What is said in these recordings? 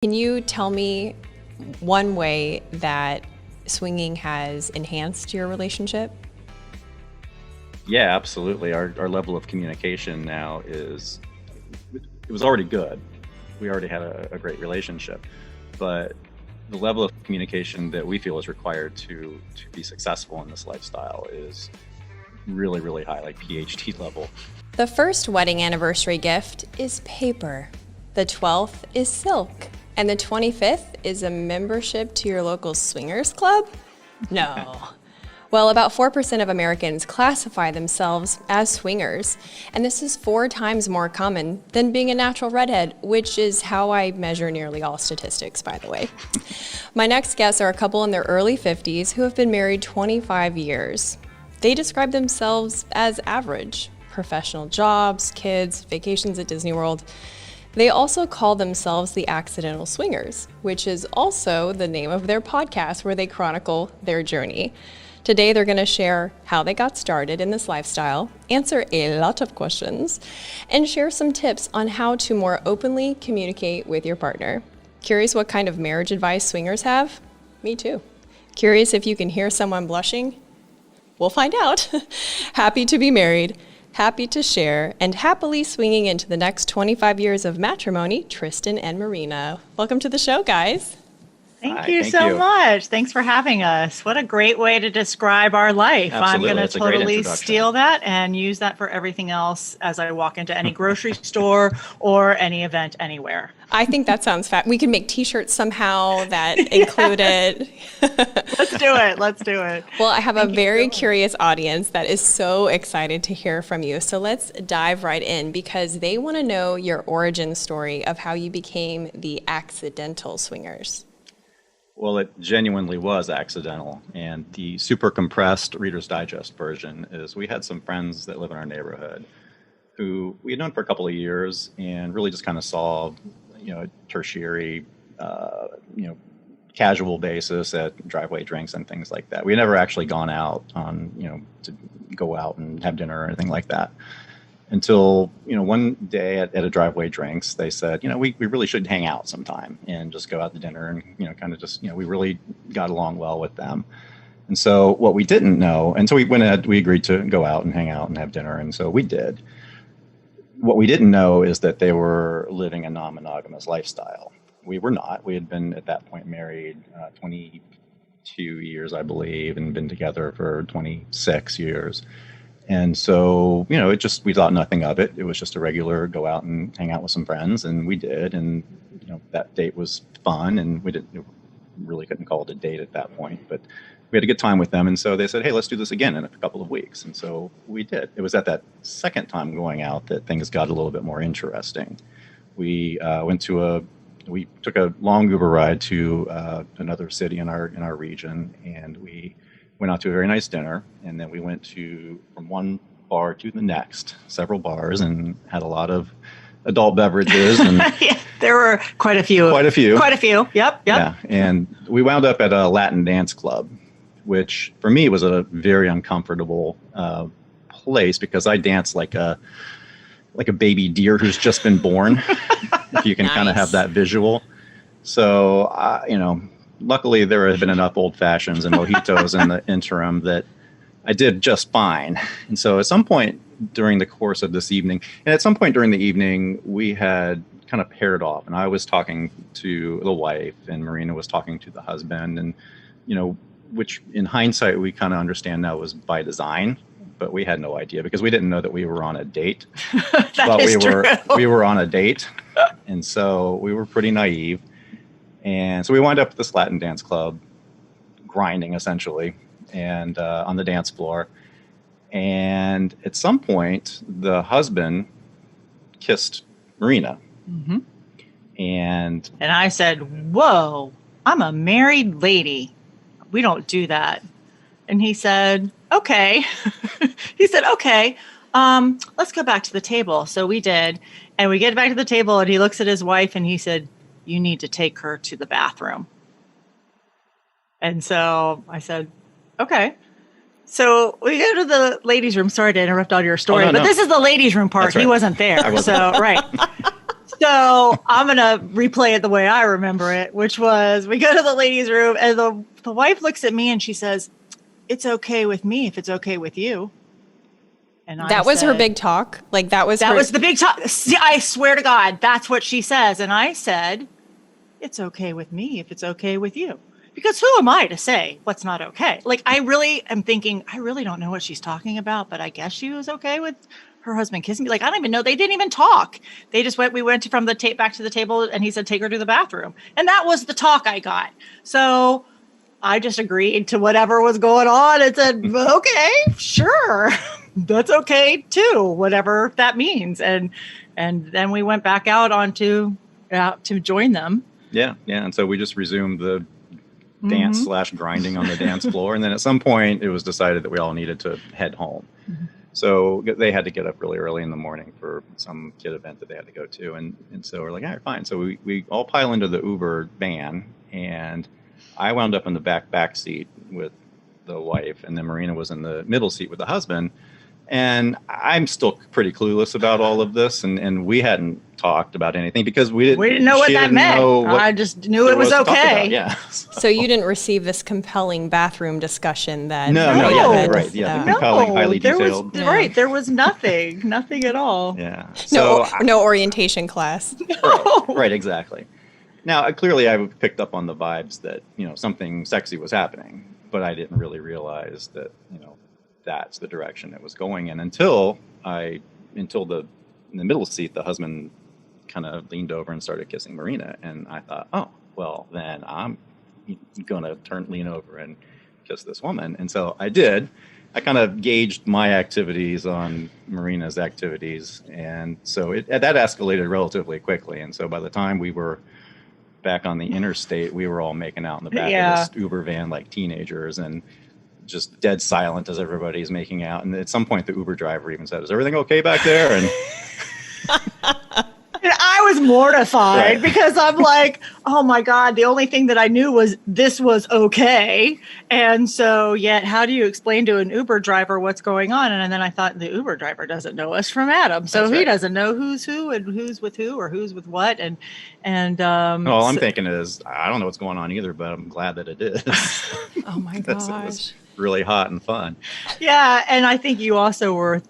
Can you tell me one way that swinging has enhanced your relationship? Yeah, absolutely. Our level of communication now it was already good. We already had a great relationship, but the level of communication that we feel is required to be successful in this lifestyle is really, really high, like PhD level. The first wedding anniversary gift is paper. The 12th is silk. And the 25th is a membership to your local swingers club? No. Well, about 4% of Americans classify themselves as swingers, and this is 4 times more common than being a natural redhead, which is how I measure nearly all statistics, by the way. My next guests are a couple in their early 50s who have been married 25 years. They describe themselves as average. Professional jobs, kids, vacations at Disney World. They also call themselves the Accidental Swingers, which is also the name of their podcast where they chronicle their journey. Today, they're going to share how they got started in this lifestyle, answer a lot of questions, and share some tips on how to more openly communicate with your partner. Curious what kind of marriage advice swingers have? Me too. Curious if you can hear someone blushing? We'll find out. Happy to be married, happy to share, and happily swinging into the next 25 years of matrimony, Tristan and Marina. Welcome to the show, guys. Thank you so much. Thanks for having us. What a great way to describe our life. Absolutely. I'm going It's to a great totally introduction. steal that and use that for everything else as I walk into any grocery store or any event anywhere. I think that sounds fat. We can make t-shirts somehow that include it. Let's do it. Let's do it. Well, I have a very curious audience that is so excited to hear from you. So let's dive right in because they want to know your origin story of how you became the Accidental Swingers. Well, it genuinely was accidental. And the super compressed Reader's Digest version is we had some friends that live in our neighborhood who we had known for a couple of years and really just kind of saw, tertiary, casual basis at driveway drinks and things like that. We had never actually gone out on, to go out and have dinner or anything like that. Until, one day at a driveway drinks, they said, we really should hang out sometime and just go out to dinner and, kind of just, we really got along well with them. And so what we didn't know, and so we agreed to go out and hang out and have dinner. And so we did. What we didn't know is that they were living a non-monogamous lifestyle. We were not. We had been at that point married 22 years, I believe, and been together for 26 years. And so, we thought nothing of it. It was just a regular go out and hang out with some friends, and we did. And, that date was fun, and we really couldn't call it a date at that point, but we had a good time with them. And so they said, hey, let's do this again in a couple of weeks. And so we did. It was at that second time going out that things got a little bit more interesting. We took a long Uber ride to another city in our region, and we went out to a very nice dinner, and then we went from one bar to the next, several bars, and had a lot of adult beverages. And Yeah, there were quite a few. Yep. Yeah, and we wound up at a Latin dance club, which for me was a very uncomfortable place because I dance like a baby deer who's just been born, if you can kind of have that visual. So, luckily, there had been enough old fashions and mojitos in the interim that I did just fine. And so at some point during the course of this evening, we had kind of paired off. And I was talking to the wife and Marina was talking to the husband. And, which in hindsight, we kind of understand now was by design. But we had no idea because we didn't know that we were on a date. We were on a date. And so we were pretty naive. And so we wound up at this Latin dance club, grinding essentially, and on the dance floor. And at some point, the husband kissed Marina. Mm-hmm. And I said, whoa, I'm a married lady. We don't do that. And he said, okay. Let's go back to the table. So we did. And we get back to the table and he looks at his wife and he said, you need to take her to the bathroom. And so I said, okay. So we go to the ladies' room. Sorry to interrupt all your story, but this is the ladies' room part. That's right. He wasn't there. I wasn't. So, right. So I'm going to replay it the way I remember it, which was we go to the ladies' room and the wife looks at me and she says, "It's okay with me if it's okay with you." And That was her big talk. Like that was the big talk. See, I swear to God, that's what she says. And I said, "It's okay with me if it's okay with you." Because who am I to say what's not okay? Like, I really am thinking, I really don't know what she's talking about, but I guess she was okay with her husband kissing me. Like, I don't even know. They didn't even talk. We went from the tape back to the table and he said, take her to the bathroom. And that was the talk I got. So I just agreed to whatever was going on and said, okay, sure. That's okay too, whatever that means. And then we went back out to join them. Yeah. And so we just resumed the dance / grinding on the dance floor. And then at some point it was decided that we all needed to head home. So they had to get up really early in the morning for some kid event that they had to go to. And so we're like, all right, fine. So we all pile into the Uber van, and I wound up in the back seat with the wife, and then Marina was in the middle seat with the husband. And I'm still pretty clueless about all of this, and we hadn't talked about anything because we didn't know what that meant. I just knew it was okay. Yeah. So you didn't receive this compelling bathroom discussion that No, right, yeah, the compelling, highly detailed. Right, there was nothing at all. Yeah. So no orientation class. Right, exactly. Now, clearly, I picked up on the vibes that something sexy was happening, but I didn't really realize that that's the direction it was going in until in the middle seat, the husband kind of leaned over and started kissing Marina. And I thought, oh, well, then I'm going to lean over and kiss this woman. And so I did. I kind of gauged my activities on Marina's activities. And so that escalated relatively quickly. And so by the time we were back on the interstate, we were all making out in the back of this Uber van like teenagers, and just dead silent as everybody's making out. And at some point the Uber driver even said, "Is everything okay back there?" And and I was mortified because I'm like, oh my God, the only thing that I knew was this was okay. And so yet, how do you explain to an Uber driver what's going on? And then I thought, the Uber driver doesn't know us from Adam. So he doesn't know who's who and who's with who or who's with what. And all I'm thinking is, I don't know what's going on either, but I'm glad that it is. Oh my gosh. Really hot and fun. Yeah, and I think you also were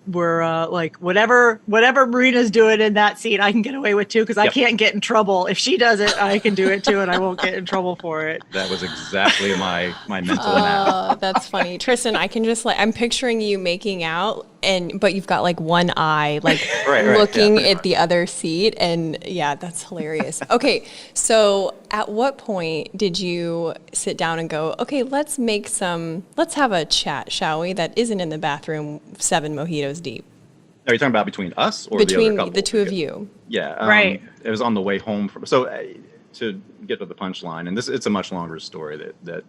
like, whatever Marina's doing in that seat, I can get away with too, because I can't get in trouble. If she does it, I can do it too, and I won't get in trouble for it. That was exactly my mental map. That's funny, Tristan. I can just I'm picturing you making out, but you've got like one eye, like looking at the other seat, and that's hilarious. Okay, so at what point did you sit down and go, okay, let's have a chat, shall we? That isn't in the bathroom 7 mojitos deep. Are you talking about between us or between the other couple? The two of you? Yeah, right. It was on the way home to get to the punchline, and it's a much longer story that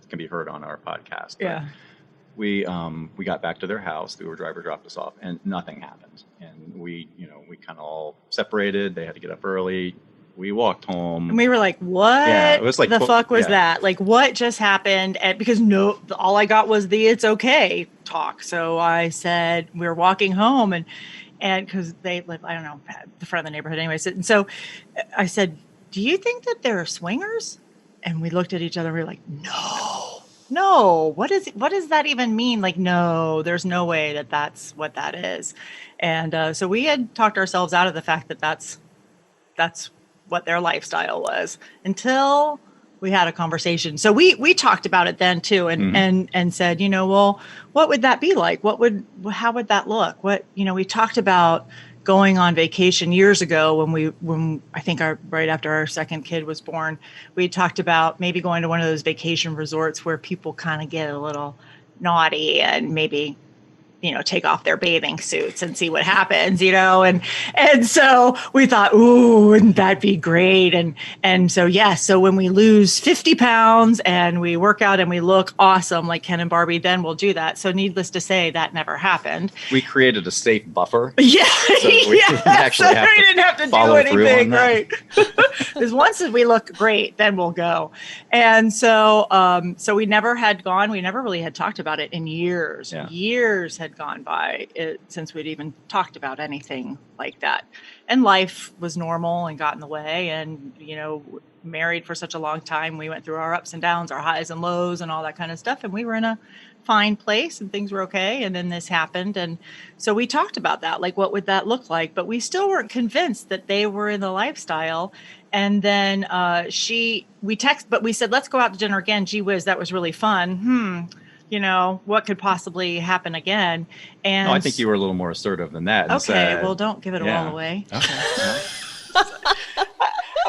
can be heard on our podcast. Yeah. We got back to their house. The Uber driver dropped us off, and nothing happened. And we kind of all separated. They had to get up early. We walked home. And we were like, what it was like, the fuck was that? Like, what just happened? And because all I got was the "it's okay" talk. So I said, we were walking home and because they live, I don't know, the front of the neighborhood anyway. So I said, do you think that they're swingers? And we looked at each other and we were like, no, what does that even mean? Like, no, there's no way that that's what that is. And so we had talked ourselves out of the fact that that's what their lifestyle was until we had a conversation. So we talked about it then too, and said, well, what would that be like? How would that look? We talked about going on vacation years ago when I think right after our second kid was born, we talked about maybe going to one of those vacation resorts where people kind of get a little naughty and maybe take off their bathing suits and see what happens, and so we thought, ooh, wouldn't that be great? And so, so when we lose 50 pounds and we work out and we look awesome like Ken and Barbie, then we'll do that. So needless to say, that never happened. We created a safe buffer. Yeah. So we didn't have to do anything, right? Because once we look great, then we'll go. And so, we never had gone. We never really had talked about it in years. Yeah. Years had gone by since we'd even talked about anything like that. and life was normal and got in the way. And, married for such a long time, we went through our ups and downs, our highs and lows and all that kind of stuff. And we were in a fine place and things were okay. And then this happened. And so we talked about that, like, what would that look like? But we still weren't convinced that they were in the lifestyle. And then but we said, let's go out to dinner again. Gee whiz, that was really fun. What could possibly happen again? And No, I think you were a little more assertive than that. Okay, well, don't give it all away. Okay.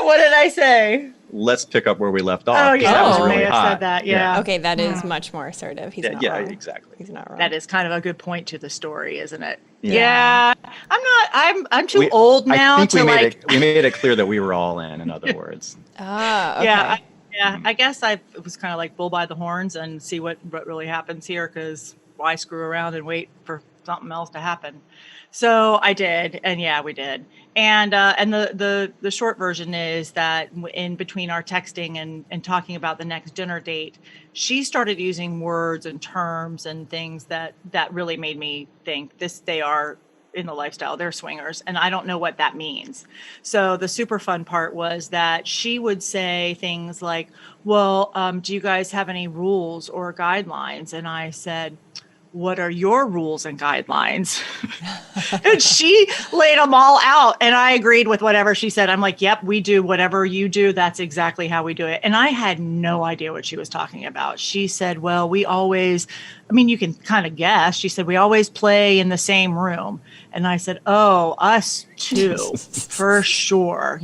What did I say? Let's pick up where we left off. Oh, 'cause yeah, that was I really may have hot. said that. Yeah. Okay, that is much more assertive. He's not wrong. Exactly. He's not wrong. That is kind of a good point to the story, isn't it? Yeah. I'm too old now I think to we made it clear that we were all in other words. Ah, okay. Yeah, I guess I was kind of like bull by the horns and see what really happens here, because why screw around and wait for something else to happen? So I did, and yeah, we did. And the short version is that in between our texting and talking about the next dinner date, she started using words and terms and things that really made me think they are in the lifestyle, they're swingers, and I don't know what that means. So the super fun part was that she would say things like, well, do you guys have any rules or guidelines? And I said, what are your rules and guidelines? And she laid them all out, and I agreed with whatever she said. I'm like, yep, we do whatever you do. That's exactly how we do it. And I had no idea what she was talking about. She said, well, we always, you can kind of guess. She said, we always play in the same room. And I said, oh, us too, for sure.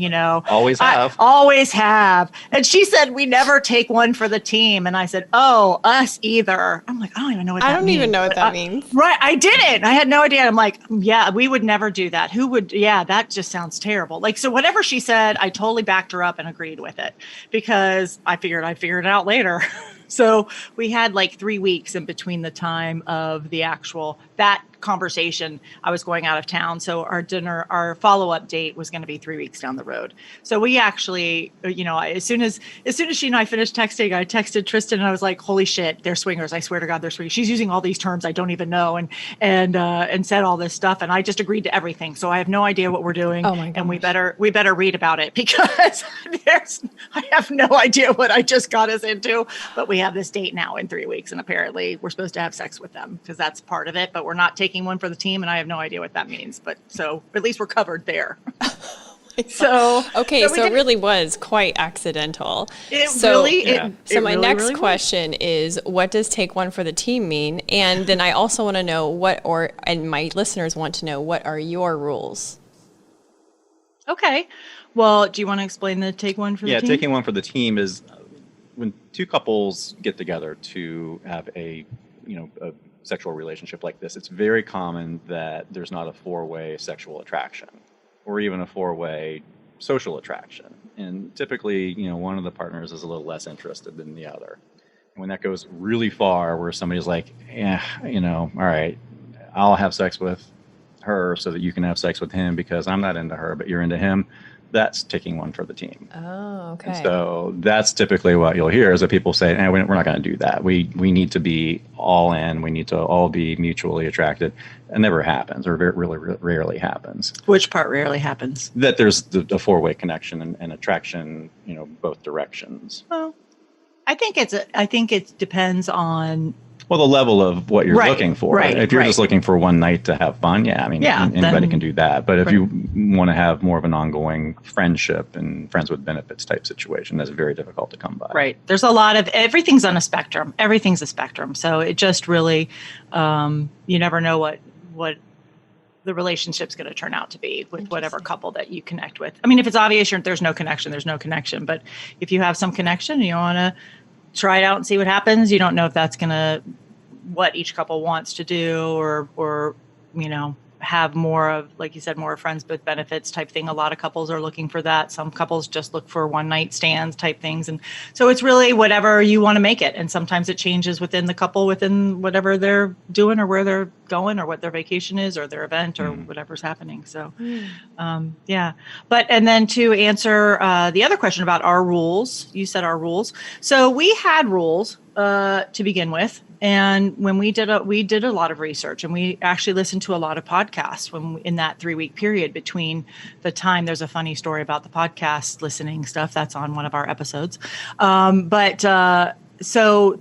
Always have. Always have. And she said, we never take one for the team. And I said, oh, us either. I'm like, I don't even know what that means. I don't even know what that means. Right. I didn't. I had no idea. I'm like, yeah, we would never do that. Who would? Yeah, that just sounds terrible. Like, so whatever she said, I totally backed her up and agreed with it, because I figured I'd figure it out later. So we had like 3 weeks in between the time of that conversation. I was going out of town. So our follow-up date was going to be 3 weeks down the road. So we actually, as soon as she and I finished texting, I texted Tristan and I was like, holy shit, they're swingers. I swear to God, they're swingers. She's using all these terms I don't even know and said all this stuff. And I just agreed to everything. So I have no idea what we're doing. Oh my gosh. And we better read about it, because I have no idea what I just got us into, but we have this date now in 3 weeks. And apparently we're supposed to have sex with them, because that's part of it, but we're not taking one for the team. And I have no idea what that means, but so at least we're covered there. So it really was quite accidental. So my next question is, what does take one for the team mean? And then I also want to know and my listeners want to know, what are your rules? Okay. Well, do you want to explain the take one for the team? Yeah, taking one for the team is when two couples get together to have a sexual relationship like this. It's very common that there's not a four-way sexual attraction, or even a four-way social attraction. And typically, one of the partners is a little less interested than the other. And when that goes really far, where somebody's like, all right, I'll have sex with her so that you can have sex with him because I'm not into her, but you're into him, that's taking one for the team. Oh, okay. And so that's typically what you'll hear, is that people say, we're not going to do that. We need to be all in. We need to all be mutually attracted. It never happens, or really rarely happens. Which part rarely happens? That there's the four-way connection and attraction, both directions. Well, I think it depends on. Well, the level of what you're looking for. Right, if you're just looking for one night to have fun, anybody can do that. But if you want to have more of an ongoing friendship and friends with benefits type situation, that's very difficult to come by. Right. There's a lot of, everything's on a spectrum. Everything's a spectrum. So it just really, you never know what the relationship's going to turn out to be with whatever couple that you connect with. If it's obvious there's no connection, there's no connection. But if you have some connection and you want to try it out and see what happens, you don't know if that's what each couple wants to do, or have more of, like you said, more friends with benefits type thing. A lot of couples are looking for that. Some couples just look for one night stands type things. And so it's really whatever you want to make it. And sometimes it changes within the couple, within whatever they're doing or where they're going or what their vacation is or their event or whatever's happening. So, But, and then to answer the other question about our rules, you said our rules. So we had rules to begin with. And when we did a lot of research, and we actually listened to a lot of podcasts in that 3-week period between the time. There's a funny story about the podcast listening stuff that's on one of our episodes. So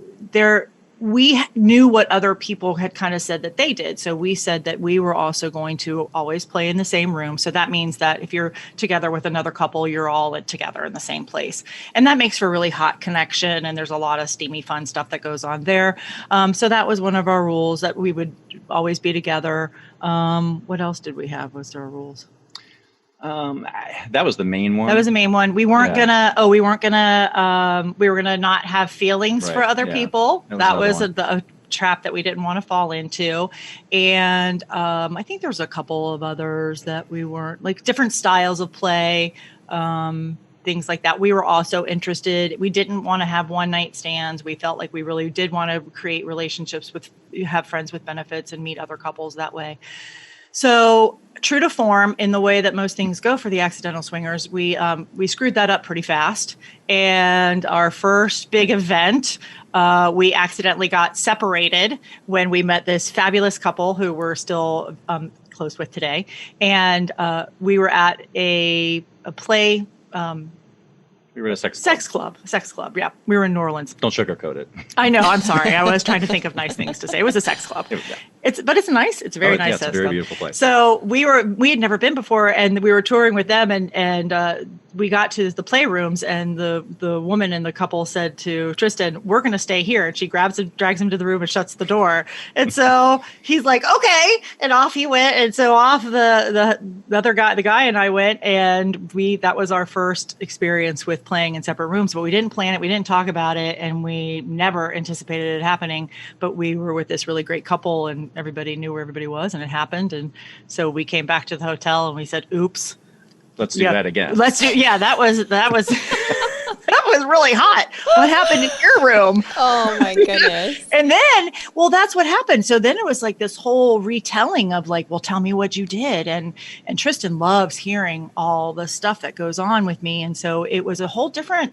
we knew what other people had kind of said that they did. So we said that we were also going to always play in the same room. So that means that if you're together with another couple, you're all together in the same place. And that makes for a really hot connection. And there's a lot of steamy, fun stuff that goes on there. So that was one of our rules, that we would always be together. What else did we have? Was there rules? That was the main one. That was the main one. We weren't we were gonna not have feelings for other people. That was a trap that we didn't want to fall into. And I think there was a couple of others that we weren't, like different styles of play, things like that. We were also interested. We didn't want to have one night stands. We felt like we really did want to create relationships have friends with benefits and meet other couples that way. So true to form, in the way that most things go for the accidental swingers, we screwed that up pretty fast. And our first big event, we accidentally got separated when we met this fabulous couple who we're still close with today. And we were at a play. We were at a sex club. Yeah. We were in New Orleans. Don't sugarcoat it. I know. I'm sorry. I was trying to think of nice things to say. It was a sex club. But it's nice. It's a very nice. It's a very beautiful place. So we had never been before, and we were touring with them, and we got to the playrooms, and the woman in the couple said to Tristan, "We're going to stay here." And she grabs him, drags him to the room, and shuts the door. And so he's like, "Okay," and off he went. And so off the other guy, the guy and I went, and that was our first experience with playing in separate rooms. But we didn't plan it, we didn't talk about it, and we never anticipated it happening. But we were with this really great couple, and everybody knew where everybody was, and it happened. And so we came back to the hotel and we said, "Oops, let's do that again." That was that was really hot. What happened in your room? Oh my goodness. And then, that's what happened. So then it was like this whole retelling of like, well, tell me what you did. And Tristan loves hearing all the stuff that goes on with me. And so it was a whole different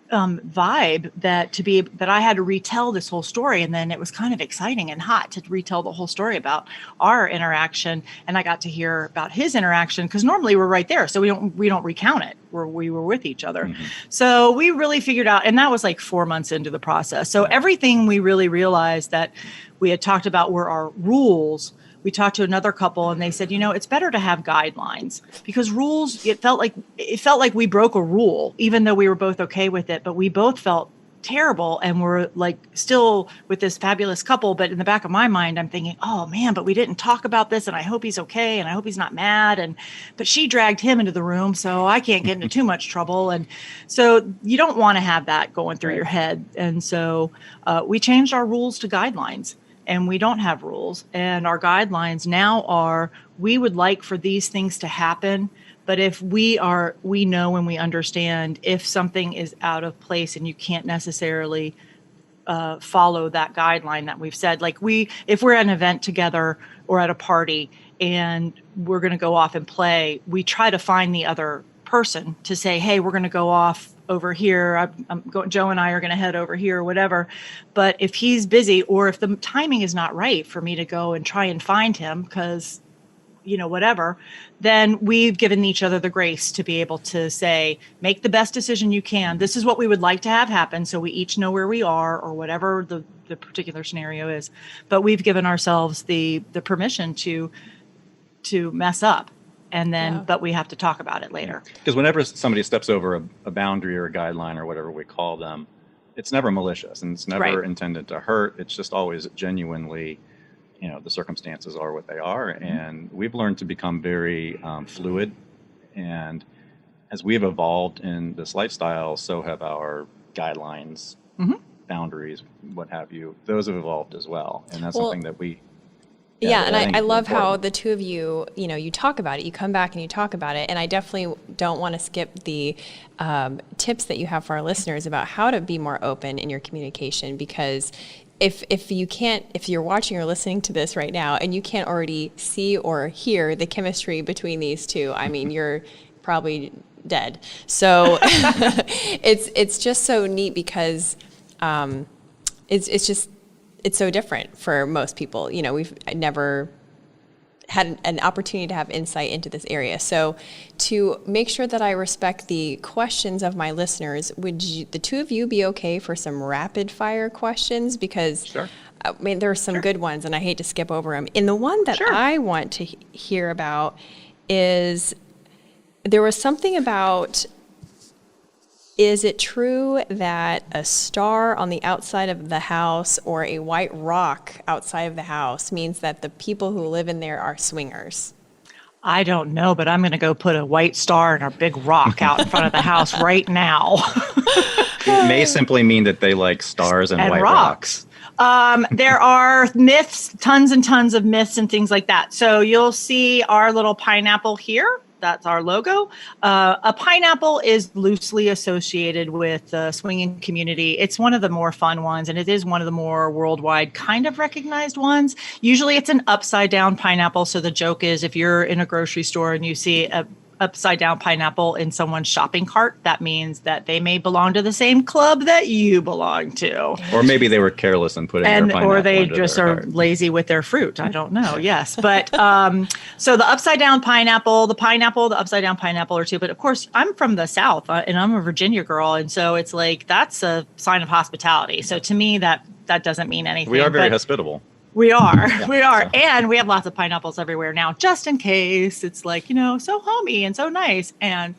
vibe that I had to retell this whole story. And then it was kind of exciting and hot to retell the whole story about our interaction. And I got to hear about his interaction, because normally we're right there. So we don't recount it where we were with each other. Mm-hmm. So we really figured out, and that was like 4 months into the process. So everything we really realized that we had talked about were our rules. We talked to another couple, and they said, it's better to have guidelines, because rules, it felt like we broke a rule, even though we were both okay with it, but we both felt terrible, and we're like still with this fabulous couple. But in the back of my mind, I'm thinking, oh man, but we didn't talk about this, and I hope he's okay, and I hope he's not mad. But she dragged him into the room, so I can't get into too much trouble. And so you don't want to have that going through your head. And so we changed our rules to guidelines. And we don't have rules. And our guidelines now are, we would like for these things to happen. But if we know and we understand if something is out of place and you can't necessarily follow that guideline that we've said, like if we're at an event together or at a party and we're going to go off and play, we try to find the other person to say, hey, we're going to go off over here. Joe and I are going to head over here or whatever. But if he's busy, or if the timing is not right for me to go and try and find him because, whatever, then we've given each other the grace to be able to say, make the best decision you can. This is what we would like to have happen. So we each know where we are, or whatever the particular scenario is. But we've given ourselves the permission to mess up. And then, but we have to talk about it later. Because whenever somebody steps over a boundary or a guideline or whatever we call them, it's never malicious, and it's never intended to hurt. It's just always genuinely, the circumstances are what they are. Mm-hmm. And we've learned to become very fluid. And as we've evolved in this lifestyle, so have our guidelines, boundaries, what have you. Those have evolved as well. And that's something that we... Yeah, and I love how the two of you, you talk about it. You come back and you talk about it. And I definitely don't want to skip the tips that you have for our listeners about how to be more open in your communication. Because if you're watching or listening to this right now and you can't already see or hear the chemistry between these two, I mean, you're probably dead. So it's just so neat because it's just it's so different for most people. You know, we've never had an opportunity to have insight into this area. So to make sure that I respect the questions of my listeners, would the two of you be okay for some rapid fire questions? Because Sure. I mean, there are some good ones and I hate to skip over them. And the one that I want to hear about is there was something about, is it true that a star on the outside of the house or a white rock outside of the house means that the people who live in there are swingers? I don't know, but I'm going to go put a white star and a big rock out in front of the house right now. It may simply mean that they like stars and white rocks. There are myths, tons and tons of myths and things like that. So you'll see our little pineapple here. That's our logo. A pineapple is loosely associated with the swinging community. It's one of the more fun ones, and it is one of the more worldwide kind of recognized ones. Usually it's an upside down pineapple. So the joke is if you're in a grocery store and you see a upside down pineapple in someone's shopping cart, that means that they may belong to the same club that you belong to. Or maybe they were careless and putting their pineapple or they under just their are cart. lazy with their fruit. I don't know. Yes. But so the upside down pineapple, the upside down pineapple are two. But of course, I'm from the South and I'm a Virginia girl. And so it's like, that's a sign of hospitality. So to me, that doesn't mean anything. We are very hospitable. We are. We are. So. And we have lots of pineapples everywhere now, just in case. It's like, so homey and so nice. And,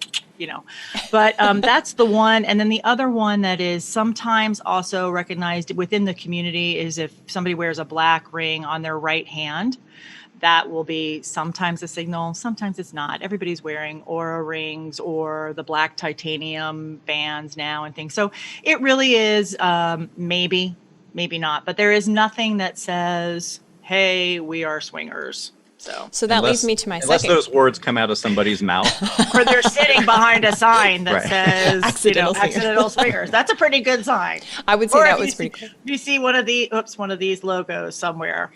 but that's the one. And then the other one that is sometimes also recognized within the community is if somebody wears a black ring on their right hand, that will be sometimes a signal. Sometimes it's not. Everybody's wearing Oura rings or the black titanium bands now and things. So it really is maybe not, but there is nothing that says, hey, we are swingers. So that leads me to my unless second. those words come out of somebody's mouth. Or they're sitting behind a sign that Right. says, Accidental swingers. That's a pretty good sign. I would say Or that if was you pretty see, cool. you see one of these logos somewhere.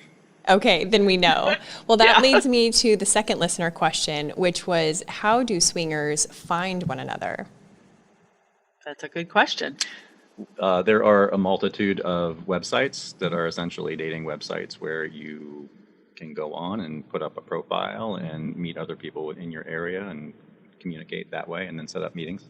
Okay, then we know. Well, that leads me to the second listener question, which was, how do swingers find one another? That's a good question. There are a multitude of websites that are essentially dating websites where you can go on and put up a profile and meet other people in your area and communicate that way and then set up meetings.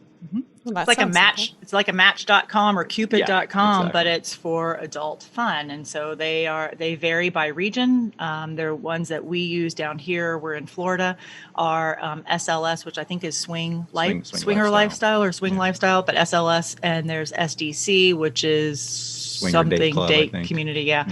Well, It's like a match. It's like a match.com or cupid.com, exactly. but it's for adult fun. And so they vary by region. They're ones that we use down here. We're in Florida, are SLS, which I think is swinger lifestyle or swing lifestyle, but SLS, and there's SDC, which is Swinger Date Club, I think. community. Yeah.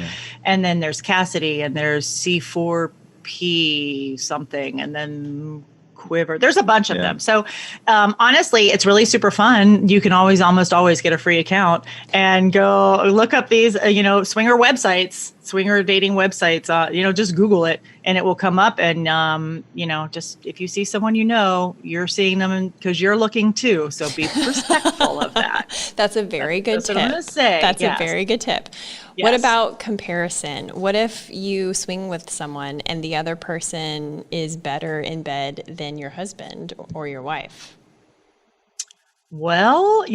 And then there's Cassidy, and there's C4P something, and then Quiver. There's a bunch of them. So honestly, it's really super fun. You can almost always get a free account and go look up these, swinger websites, swinger dating websites. Just Google it and it will come up. And, just if you see someone, you're seeing them because you're looking too. So be respectful of that. That's a very good tip. That's what I'm going to say. That's Yes. a very good tip. Yes. What about comparison? What if you swing with someone and the other person is better in bed than your husband or your wife? Well,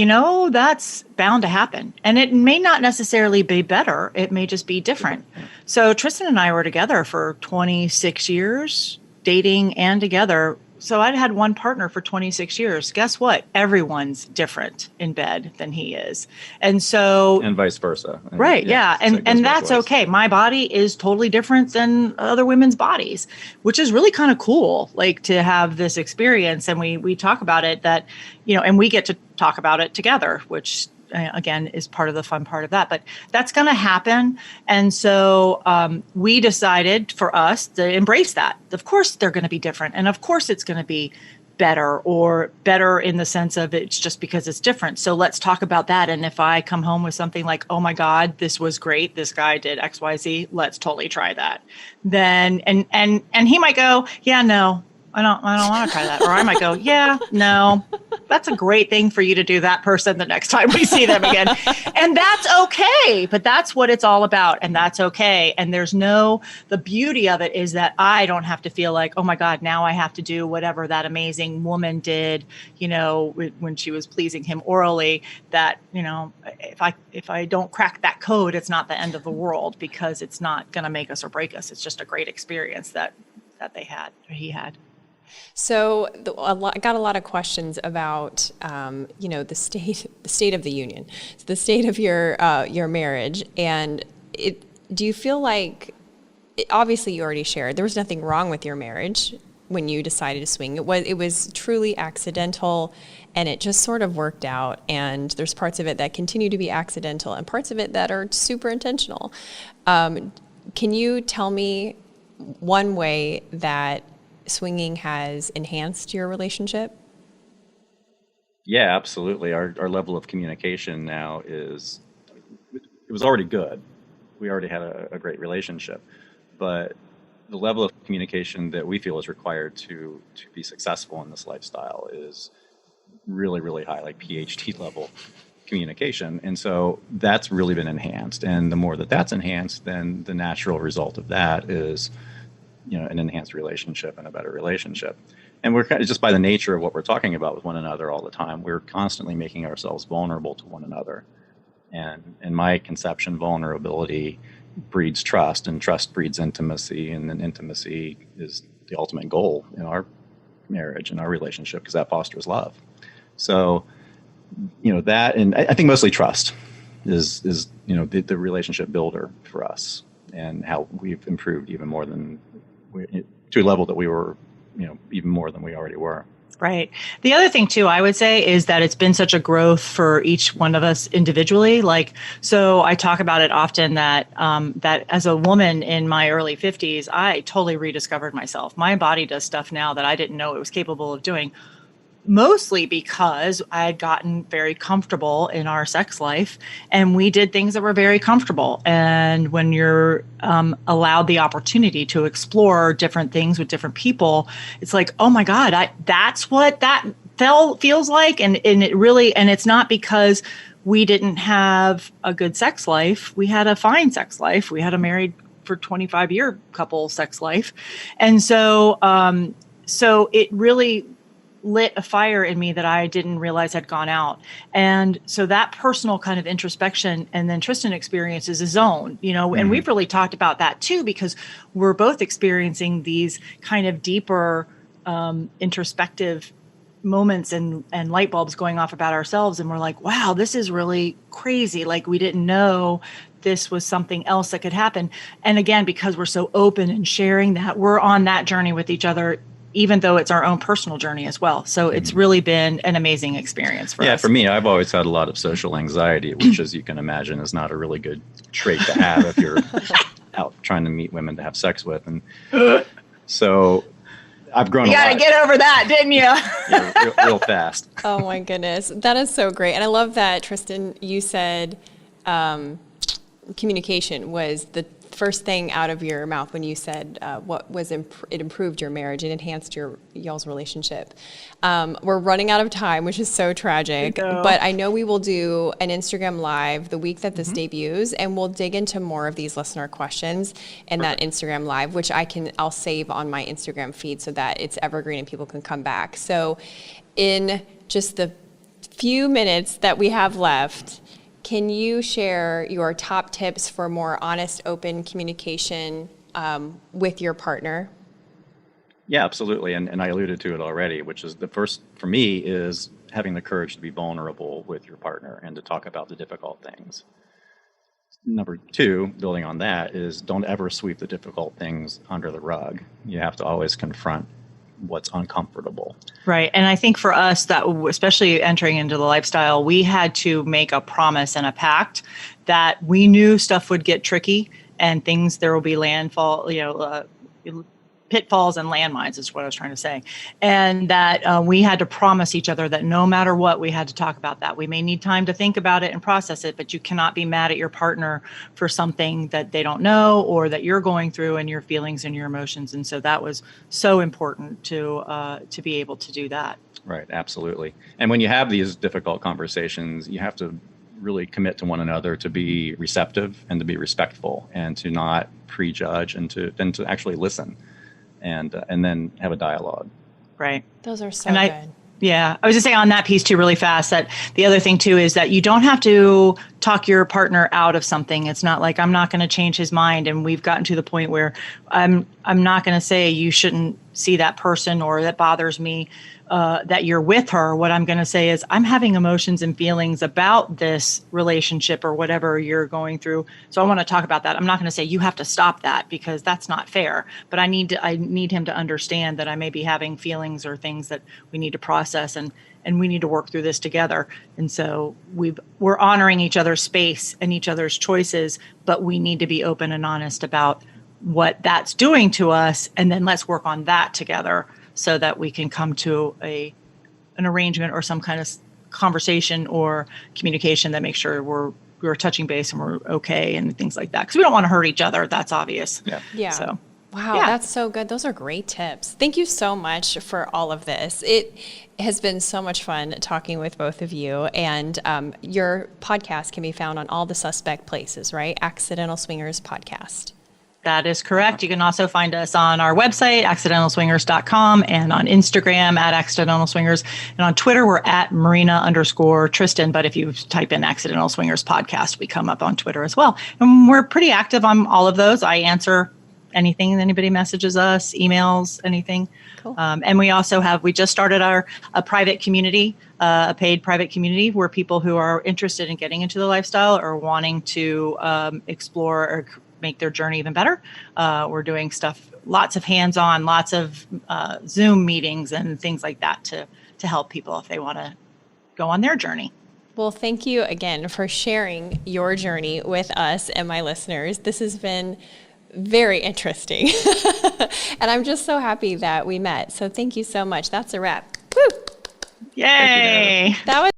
that's bound to happen. And it may not necessarily be better. It may just be different. So Tristan and I were together for 26 years, dating and together. So I'd had one partner for 26 years. Guess what? Everyone's different in bed than he is. And so And vice versa. right. Yeah. so it goes And both that's ways. okay. My body is totally different than other women's bodies, which is really kind of cool, like to have this experience. And we talk about it that, and we get to talk about it together, which again is part of the fun part of that, but that's going to happen. And so we decided for us to embrace that. Of course, they're going to be different. And of course, it's going to be better in the sense of it's just because it's different. So let's talk about that. And if I come home with something like, oh my God, this was great, this guy did XYZ, let's totally try that. Then, and he might go, yeah, no, I don't want to try that. Or I might go, yeah, no, that's a great thing for you to do that person the next time we see them again. And that's okay. But that's what it's all about. And that's okay. And the beauty of it is that I don't have to feel like, oh my God, now I have to do whatever that amazing woman did, when she was pleasing him orally, that, if I don't crack that code, it's not the end of the world, because it's not going to make us or break us. It's just a great experience that he had. So I got a lot of questions about, the state of the union, the state of your marriage, and do you feel like, obviously you already shared there was nothing wrong with your marriage when you decided to swing. It was truly accidental, and it just sort of worked out. And there's parts of it that continue to be accidental, and parts of it that are super intentional. Can you tell me one way that swinging has enhanced your relationship? Yeah, absolutely. Our level of communication now it was already good. We already had a great relationship, but the level of communication that we feel is required to be successful in this lifestyle is really, really high, like PhD level communication. And so that's really been enhanced. And the more that that's enhanced, then the natural result of that is an enhanced relationship and a better relationship. And we're kind of, just by the nature of what we're talking about with one another all the time, we're constantly making ourselves vulnerable to one another. And in my conception, vulnerability breeds trust, and trust breeds intimacy, and then intimacy is the ultimate goal in our marriage and our relationship, because that fosters love. So, that, and I think mostly trust is the relationship builder for us, and how we've improved even more than to a level that we were, even more than we already were. Right. The other thing too, I would say, is that it's been such a growth for each one of us individually. So I talk about it often that as a woman in my early 50s, I totally rediscovered myself. My body does stuff now that I didn't know it was capable of doing, mostly because I had gotten very comfortable in our sex life, and we did things that were very comfortable. And when you're allowed the opportunity to explore different things with different people, it's like, oh my God, that's what that feels like. And it really, and it's not because we didn't have a good sex life. We had a fine sex life. We had a married for 25-year couple sex life. And so it really lit a fire in me that I didn't realize had gone out. And so that personal kind of introspection, and then Tristan experiences his own, and we've really talked about that too, because we're both experiencing these kind of deeper introspective moments and light bulbs going off about ourselves. And we're like, wow, this is really crazy. Like, we didn't know this was something else that could happen. And again, because we're so open and sharing that, we're on that journey with each other, even though it's our own personal journey as well. So it's really been an amazing experience for us. Yeah, for me, I've always had a lot of social anxiety, which, as you can imagine, is not a really good trait to have if you're out trying to meet women to have sex with. And so I've grown. You got to get over that, didn't you? Yeah, real fast. Oh my goodness, that is so great. And I love that, Tristan, you said communication was the first thing out of your mouth when you said what was it improved your marriage and enhanced y'all's relationship. We're running out of time, which is so tragic, but I know we will do an Instagram live the week that this debuts, and we'll dig into more of these listener questions in that Instagram live, which I'll save on my Instagram feed so that it's evergreen and people can come back. So in just the few minutes that we have left, can you share your top tips for more honest, open communication with your partner? Yeah, absolutely. And I alluded to it already, which is the first for me is having the courage to be vulnerable with your partner and to talk about the difficult things. Number two, building on that, is don't ever sweep the difficult things under the rug. You have to always confront what's uncomfortable. Right. And I think for us, that especially entering into the lifestyle, we had to make a promise and a pact that we knew stuff would get tricky and there will be landfall, pitfalls and landmines is what I was trying to say. And that we had to promise each other that no matter what, we had to talk about that. We may need time to think about it and process it, but you cannot be mad at your partner for something that they don't know or that you're going through and your feelings and your emotions. And so that was so important to be able to do that. Right, absolutely. And when you have these difficult conversations, you have to really commit to one another to be receptive and to be respectful and to not prejudge and to actually listen and then have a dialogue. Right. Those are so good. Yeah. I was just saying on that piece too, really fast, that the other thing too is that you don't have to talk your partner out of something. It's not like I'm not going to change his mind. And we've gotten to the point where I'm not going to say you shouldn't see that person or that bothers me, that you're with her. What I'm going to say is I'm having emotions and feelings about this relationship or whatever you're going through. So I want to talk about that. I'm not going to say you have to stop that because that's not fair, but I need him to understand that I may be having feelings or things that we need to process and we need to work through this together. And so we're honoring each other's space and each other's choices, but we need to be open and honest about what that's doing to us. And then let's work on that together so that we can come to an arrangement or some kind of conversation or communication that makes sure we're touching base and we're okay and things like that. Because we don't want to hurt each other. That's obvious. Yeah. So. Wow, that's so good. Those are great tips. Thank you so much for all of this. It has been so much fun talking with both of you. And your podcast can be found on all the suspect places, right? Accidental Swingers Podcast. That is correct. You can also find us on our website, accidentalswingers.com, and on Instagram at Accidental Swingers. And on Twitter, we're at Marina_Tristan. But if you type in Accidental Swingers Podcast, we come up on Twitter as well. And we're pretty active on all of those. I answer anything anybody messages us, emails, anything. Cool. And we also we just started a private community, a paid private community where people who are interested in getting into the lifestyle or wanting to explore or make their journey even better. We're doing stuff, lots of hands-on, lots of Zoom meetings and things like that to help people if they want to go on their journey. Well, thank you again for sharing your journey with us and my listeners. This has been very interesting. And I'm just so happy that we met. So thank you so much. That's a wrap. Woo! Yay! That was